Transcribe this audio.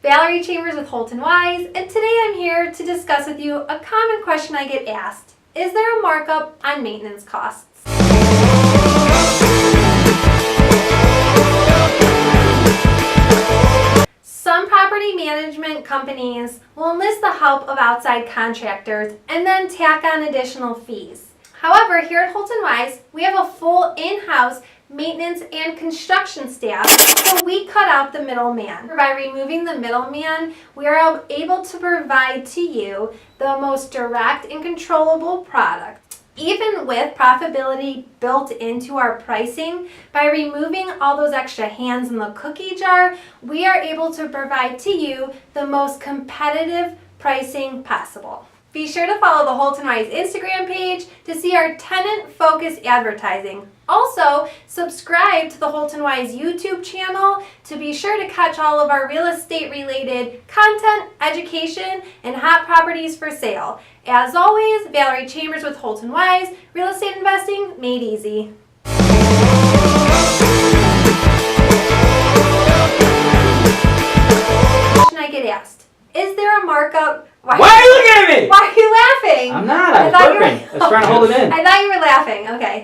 Valerie Chambers with Holton Wise, and today I'm here to discuss with you a common question I get asked. Is there a markup on maintenance costs? Some property management companies will enlist the help of outside contractors and then tack on additional fees. However, here at Holton Wise, we have a full in-house maintenance and construction staff, so we cut out the middleman. By removing the middleman, we are able to provide to you the most direct and controllable product. Even with profitability built into our pricing, by removing all those extra hands in the cookie jar, we are able to provide to you the most competitive pricing possible. Be sure to follow the Holton Wise Instagram page to see our tenant-focused advertising. Also, subscribe to the Holton Wise YouTube channel to be sure to catch all of our real estate-related content, education, and hot properties for sale. As always, Valerie Chambers with Holton Wise, real estate investing made easy. Question I get asked: is there a markup? Why are you looking at me? Why are you laughing? I'm not. I was burping. I was trying to hold it in. I thought you were laughing. Okay.